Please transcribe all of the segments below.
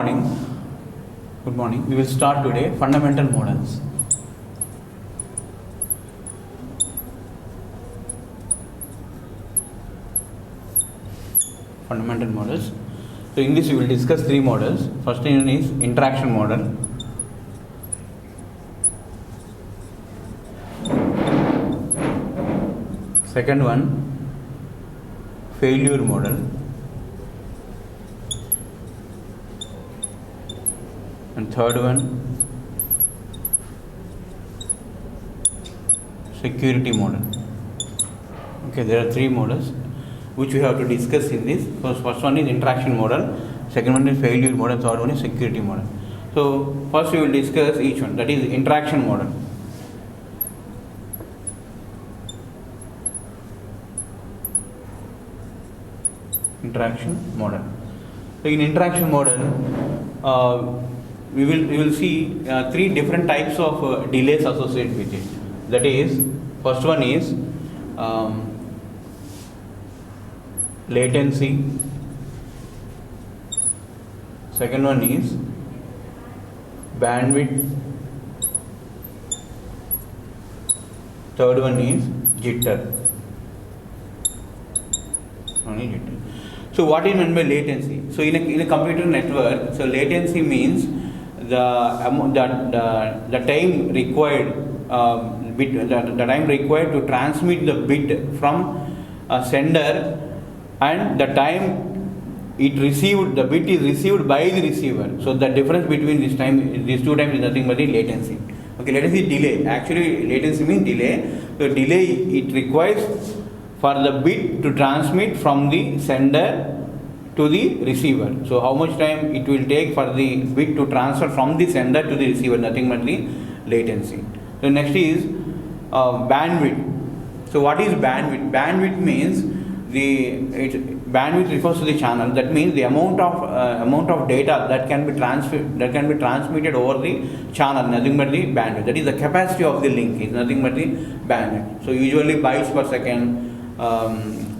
Morning. Good morning. We will start today fundamental models. Fundamental models. So in this we will discuss three models. First one is interaction model. Second one, failure model. And third one, security model. Okay, there are three models which we have to discuss in this. First one is interaction model, second one is failure model, third one is security model. So first we will discuss each one, that is interaction model. Interaction model. So in interaction model, we will see three different types of delays associated with it. That is, first one is latency. Second one is bandwidth. Third one is jitter. So what is meant by latency? So in a computer network, so latency means the time required the time required to transmit the bit from a sender and the time it received, the bit is received by the receiver. So the difference between these two times is nothing but the latency. Okay, latency is delay. Actually, latency means delay. So delay, it requires for the bit to transmit from the sender to the receiver. So how much time it will take for the bit to transfer from the sender to the receiver, nothing but the latency. So next is bandwidth. So what is bandwidth? Bandwidth means bandwidth refers to the channel. That means the amount of data that can be transmitted over the channel, nothing but the bandwidth. That is the capacity of the link, is nothing but the bandwidth. So usually bytes per second,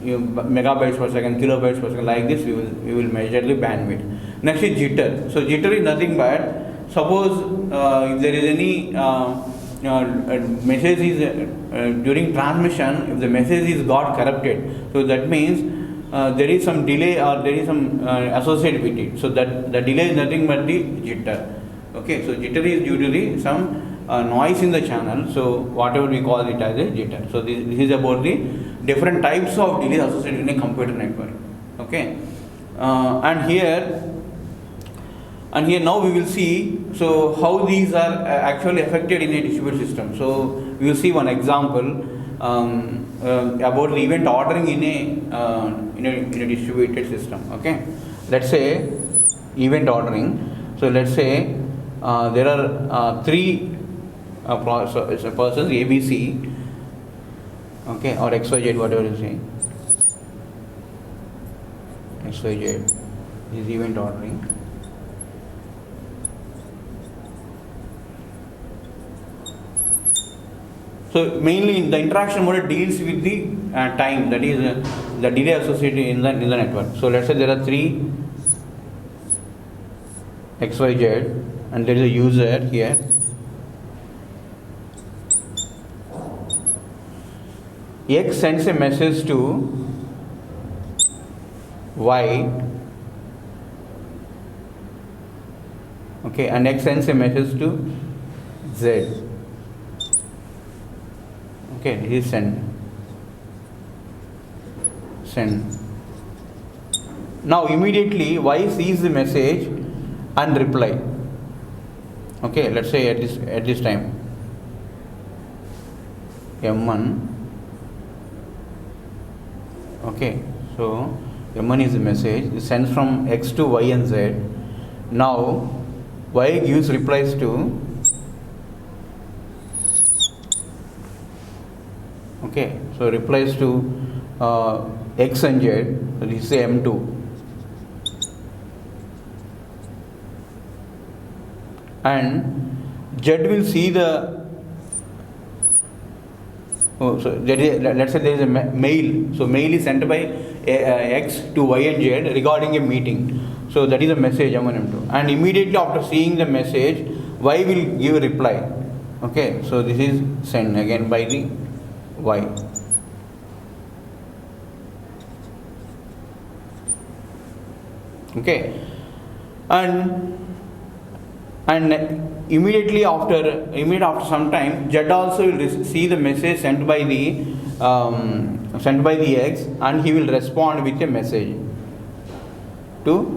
megabytes per second, kilobytes per second, like this we will measure the bandwidth. Next is jitter. So jitter is nothing but, suppose if there is any message is during transmission, if the message is got corrupted, so that means there is some delay or there is some associated with it. So that the delay is nothing but the jitter. Okay, so jitter is due to some noise in the channel. So whatever we call it as a jitter. So this is about the different types of delays associated in a computer network. Okay, and here now we will see so how these are actually affected in a distributed system. So we will see one example about the event ordering in a distributed system. Okay, let's say event ordering. So let's say there are three persons ABC. Okay, or XYZ, whatever you say. XYZ is event ordering. So mainly the interaction model deals with the time, that is the delay associated in the network. So let's say there are three XYZ and there is a user here. X sends a message to Y, okay, and X sends a message to Z. Okay, this is send. Now immediately Y sees the message and reply. Okay, let's say at this time M1. Okay, so M1 is the message. It sends from X to Y and Z. Now Y gives replies to, okay, so replies to X and Z. So this is M2. And Z will see the Oh, so let's say there is a mail. So mail is sent by X to Y and Z regarding a meeting. So that is the message M1 M2, and immediately after seeing the message, Y will give a reply. Okay, so this is send again by the Y. Okay, and immediately after some time, Z also will see the message sent by the X, and he will respond with a message to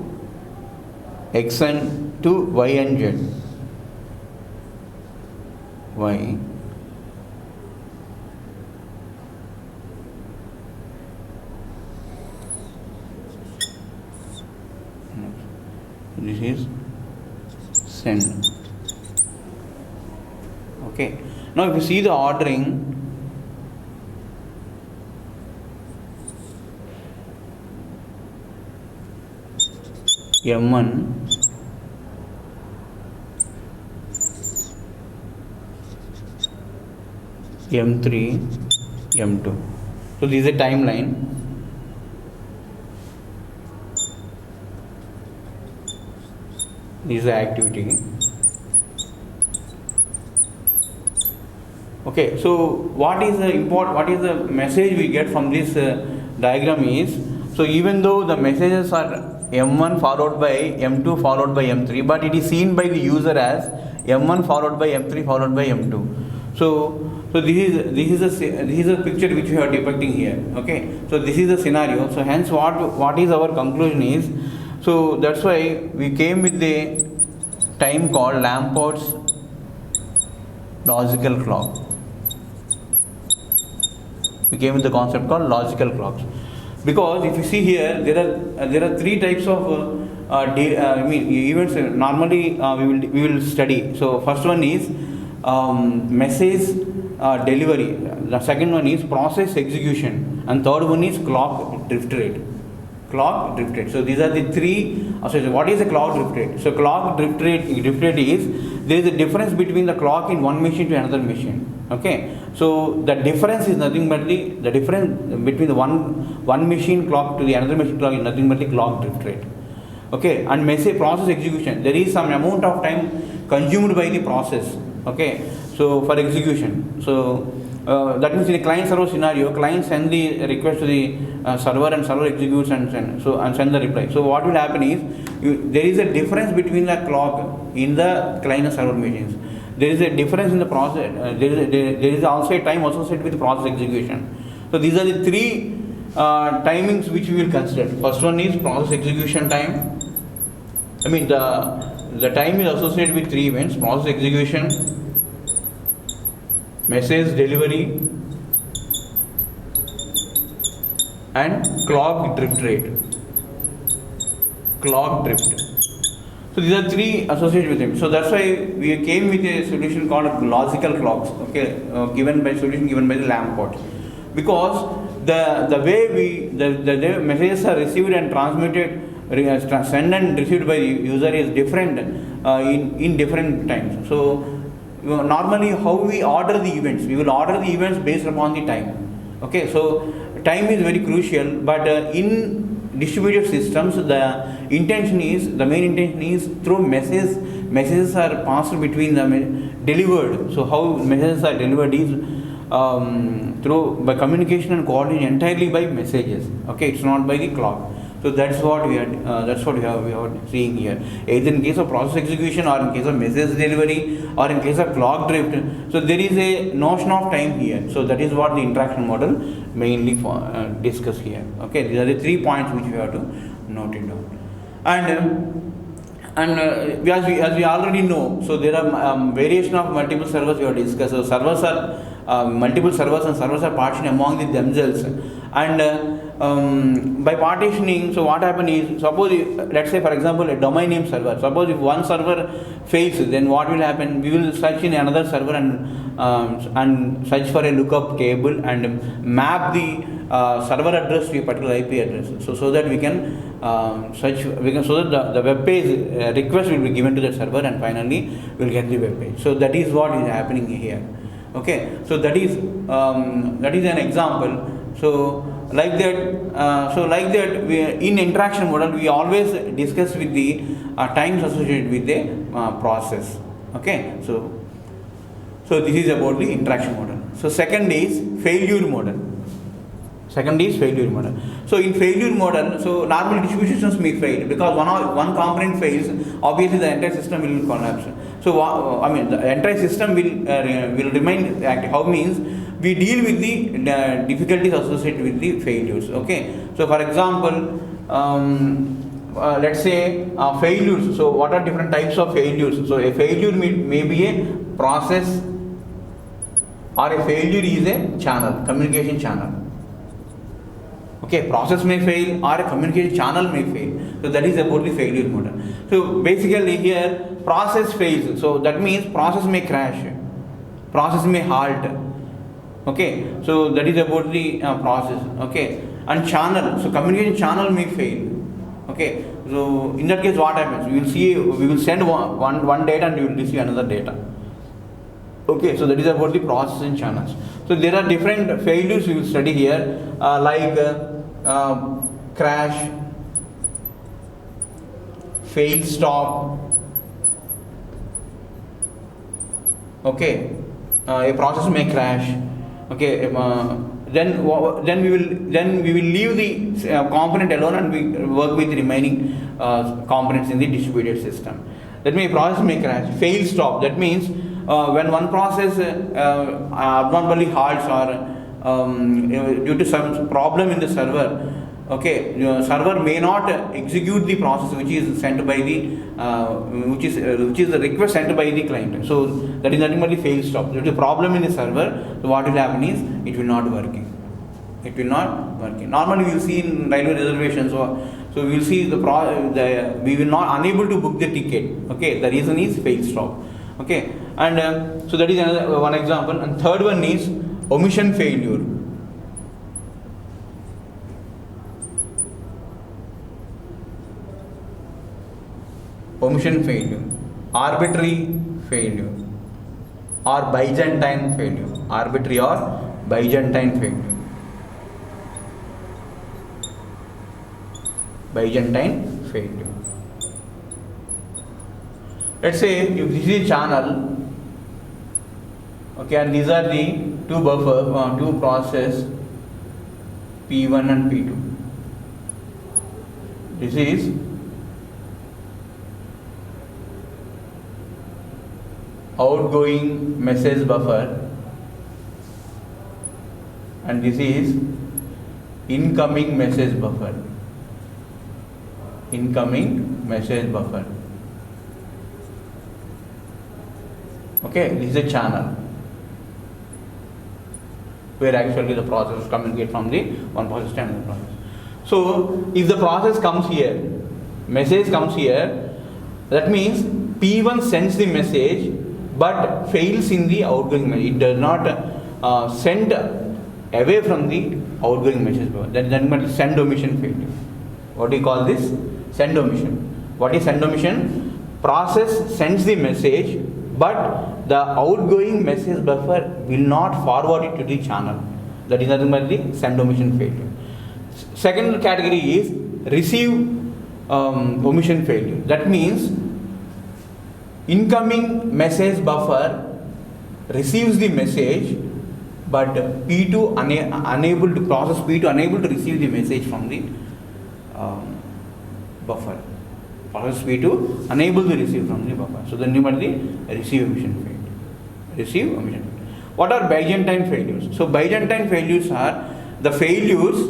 X and to Y and Z. Y. This is send. Okay. Now if you see the ordering, M1, M3, M2. So this is a timeline. This is the activity. Okay, so what is the message we get from this diagram is, so even though the messages are M1 followed by M2 followed by M3, but it is seen by the user as M1 followed by M3 followed by M2. So this is a picture which we are depicting here. Okay, so this is the scenario. So hence what is our conclusion is, so that's why we came with the time called Lamport's logical clock. We came with the concept called logical clocks, because if you see here, there are three types of events normally we will study. So first one is message delivery, the second one is process execution, and third one is clock drift rate. So these are the three. So what is a clock drift rate? So clock drift rate is, there is a difference between the clock in one machine to another machine. Okay, so the difference is nothing but the difference between the one machine clock to the another machine clock is nothing but the clock drift rate. Okay, and message process execution, there is some amount of time consumed by the process. Okay, so for execution, so that means in a client server scenario, client send the request to the server, and server executes and send the reply. So what will happen is, there is a difference between the clock in the client and server machines. There is a difference in the process. There is also a time associated with process execution. So these are the three timings which we will consider. First one is process execution time. I mean the time is associated with three events: process execution, message delivery, and clock drift rate. Clock drift. So these are three associated with them. So that's why we came with a solution called logical clocks. Okay, given by the Lamport, because the way the messages are received and transmitted, sent and received by the user is different in different times. So normally how we order the events, we will order the events based upon the time. Okay, so time is very crucial, but in distributed systems, the main intention is through messages are passed between them, delivered. So how messages are delivered is by communication and coordination entirely by messages. Okay, it's not by the clock. So that's what we are seeing here. Either in case of process execution, or in case of message delivery, or in case of clock drift. So there is a notion of time here. So that is what the interaction model mainly discuss here. Okay, these are the 3 points which we have to note it down. And as we already know, so there are variation of multiple servers we have discussed. So servers are multiple servers, and servers are partitioned among themselves. And by partitioning, so what happens is, suppose let's say for example a domain name server. Suppose if one server fails, then what will happen? We will search in another server and search for a lookup table and map the server address to a particular IP address. So that we can so that the web page request will be given to the server, and finally we'll get the web page. So that is what is happening here. Okay, so that is an example. So like that. Like that, in interaction model, we always discuss with the times associated with the process. Okay, so this is about the interaction model. So second is failure model. Second is failure model. So in failure model, so normal distribution systems may fail because one component fails. Obviously, the entire system will collapse. So I mean, the entire system will remain active. How means we deal with the difficulties associated with the failures. Okay. So for example, let's say failures. So what are different types of failures? So a failure may be a process, or a failure is a channel, communication channel. Okay, process may fail or a communication channel may fail. So that is about the failure model. So basically here process fails. So that means process may crash, process may halt. Okay, so that is about the process. Okay, and channel. So communication channel may fail. Okay, so in that case what happens? We will send one data and we will receive another data. Okay, so that is about the processing channels. So there are different failures we will study here, like crash, fail stop. Okay, a process may crash. Okay, then we will leave the component alone and we work with the remaining components in the distributed system. That means process may crash. Fail stop. That means when one process abnormally halts or due to some problem in the server, okay, server may not execute the process which is sent by the which is the request sent by the client. So that is nothing but the fail stop. There is a problem in the server. So what will happen is it will not working. It will not working. Normally we will see in railway reservations. So we will see we will not unable to book the ticket. Okay, the reason is fail stop. Okay, and so that is another one example. And third one is omission failure. Omission failure, arbitrary failure, or Byzantine failure. Arbitrary or Byzantine failure. Byzantine failure. Let's say if this is a channel, okay, and these are the two buffer, two process P1 and P2. This is outgoing message buffer and this is incoming message buffer. Incoming message buffer. Okay, this is a channel where actually the process communicate from the one process to another process. So if the process comes here, message comes here, that means P1 sends the message but fails in the outgoing message. It does not send away from the outgoing message buffer. That is send omission failure. What do you call this? Send omission. What is send omission? Process sends the message but the outgoing message buffer will not forward it to the channel. That is nothing but the send omission failure. Second category is receive omission failure. That means incoming message buffer receives the message but P2 unable to process P2 unable to receive the message from the buffer. Process P2 unable to receive from the buffer. So then you must the receive omission failure. Receive omission failure. What are Byzantine failures? So Byzantine failures are the failures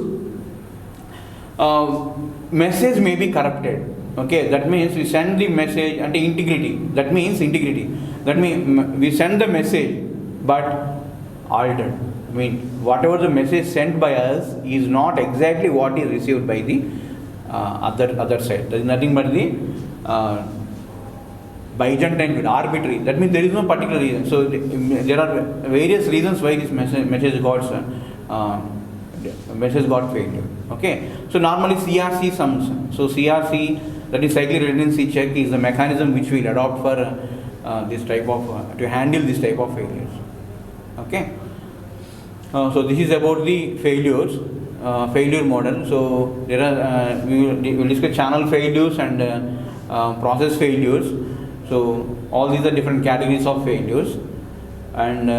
message may be corrupted. Okay, that means we send the message and the integrity. That means integrity. That means we send the message but altered. I mean, whatever the message sent by us is not exactly what is received by the other side. There is nothing but the Byzantine arbitrary. That means there is no particular reason. So there are various reasons why this message got failure. Okay. So normally CRC sums. So CRC, that is cyclic redundancy check, is the mechanism which we will adopt for this type of to handle this type of failures. Okay. So this is about the failures. failure model. So there are we will discuss channel failures and process failures. So all these are different categories of failures, and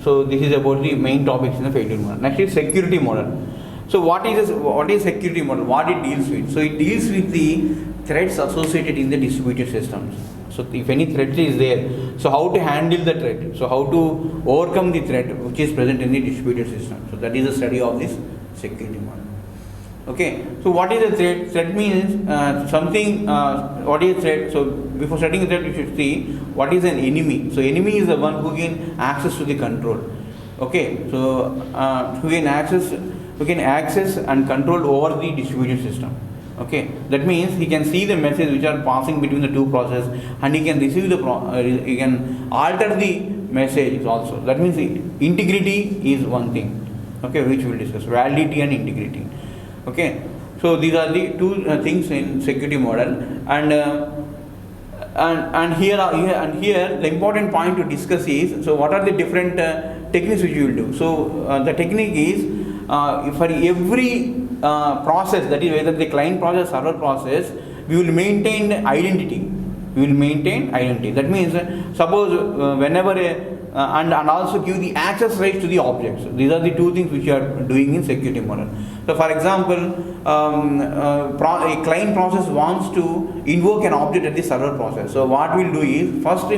so this is about the main topics in the failure model. Next is security model. So what is security model? What it deals with? So it deals with the threats associated in the distributed systems. So if any threat is there, so how to handle the threat? So how to overcome the threat which is present in the distributed system? So that is the study of this security model. Okay. So what is a threat? Threat means something. What is a threat? So before setting a threat, you should see what is an enemy. So enemy is the one who can access to the control. Okay. So who can access and control over the distributed system. Okay, that means he can see the message which are passing between the two processes, and he can receive he can alter the message also. That means integrity is one thing. Okay, which we will discuss, validity and integrity. Okay, so these are the two things in security model, and here the important point to discuss is, so what are the different techniques which you will do. So the technique is for every process, that is whether the client process, server process, we will maintain identity. That means suppose whenever and also give the access rights to the objects. These are the two things which you are doing in security model. So for example, a client process wants to invoke an object at the server process. So what we'll do is, first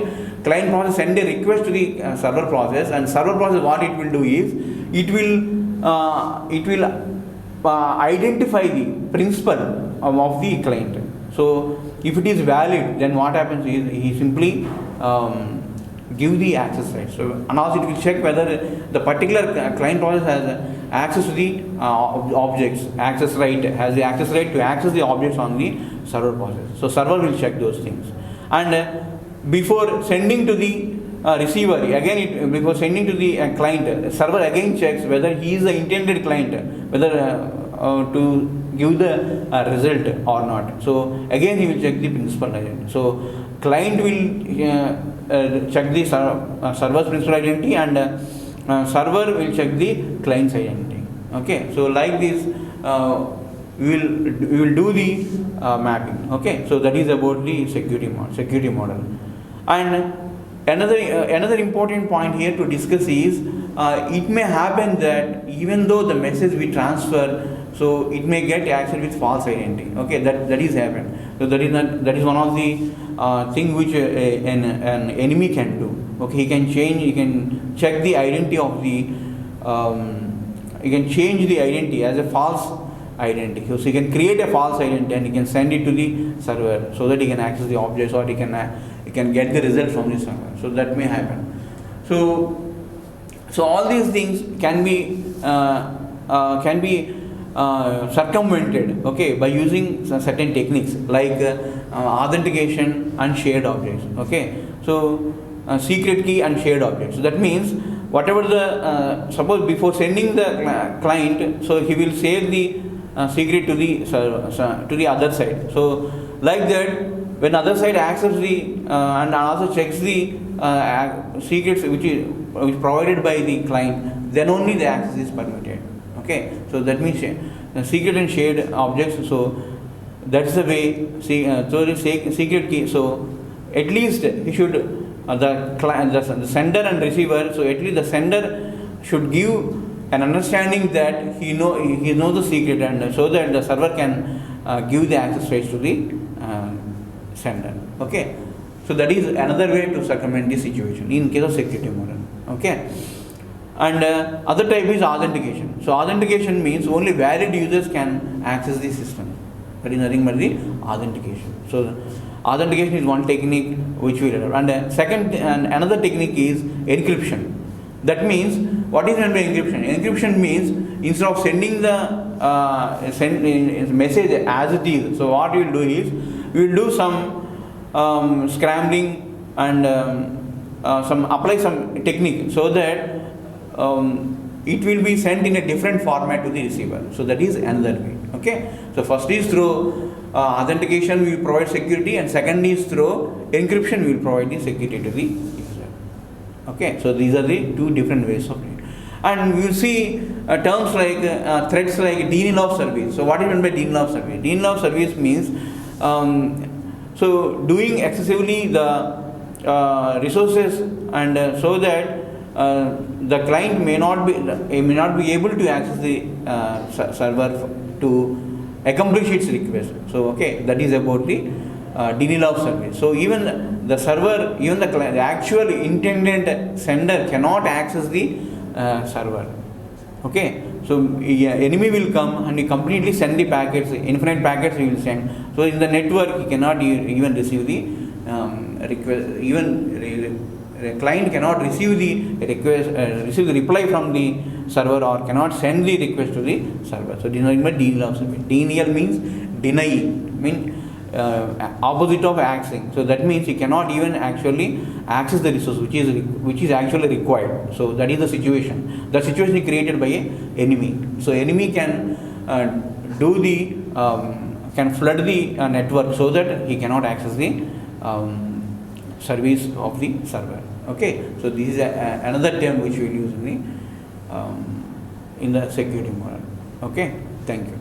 client process send a request to the server process, and server process what it will do is, it will identify the principal of the client. So if it is valid, then what happens is he simply give the access rights. So and also it will check whether the particular client process has access to the objects, has the access right to access the objects on the server process. So server will check those things, and before sending to the receiver, again before sending to the client, server again checks whether he is the intended client, whether to give the result or not. So again he will check the principal identity. So client will check the server's principal identity, and server will check the client's identity. Okay, so like this we will do the mapping. Okay, so that is about the security model. And another important point here to discuss is, it may happen that even though the message we transfer, so it may get accessed with false identity. Okay, that is happened. So that is one of the thing which an enemy can do. Okay, he can check the identity of the he can change the identity as a false identity. So he can create a false identity and he can send it to the server so that he can access the objects, or he can get the result from the server. So that may happen. So all these things can be circumvented, okay, by using certain techniques like authentication and shared objects. Okay, so secret key and shared objects. So that means whatever the suppose before sending the client, so he will save the secret to the server, to the other side. So like that, when other side accesses the and also checks the secrets which provided by the client, then only the access is permitted. Okay, so that means secret and shared objects. So that's the way. So the secret key. So at least he should the sender and receiver. So at least the sender should give an understanding that he knows the secret, and so that the server can give the access rights to the sender. Okay, so that is another way to circumvent this situation in case of security model. Okay. And other type is authentication. So authentication means only valid users can access the system. That is nothing but the authentication. So authentication is one technique which we learn. And another technique is encryption. That means, what is meant by encryption? Encryption means instead of sending the message as it is, so what we will do is we will do some scrambling and apply some technique so that it will be sent in a different format to the receiver. So that is another way. Okay. So first is through authentication we will provide security, and second is through encryption we will provide the security to the user. Okay. So these are the two different ways of it. And you see terms like threats like denial of service. So what is meant by denial of service? Denial of service means so doing excessively the resources, and so that the client may not be able to access the server to accomplish its request. So okay, that is about the denial of service. So even the server, even the client, the actual intended sender cannot access the server. Okay, so enemy will come and he completely send the packets, infinite packets he will send. So in the network he cannot even receive the request. Even the client cannot receive the request, receive the reply from the server, or cannot send the request to the server. So denial of service. Denial means denying, opposite of accessing. So that means he cannot even actually access the resource which is actually required. So that is the situation. The situation is created by an enemy. So enemy can can flood the network so that he cannot access the service of the server. Okay, so this is another term which we will use in the security model. Okay, thank you.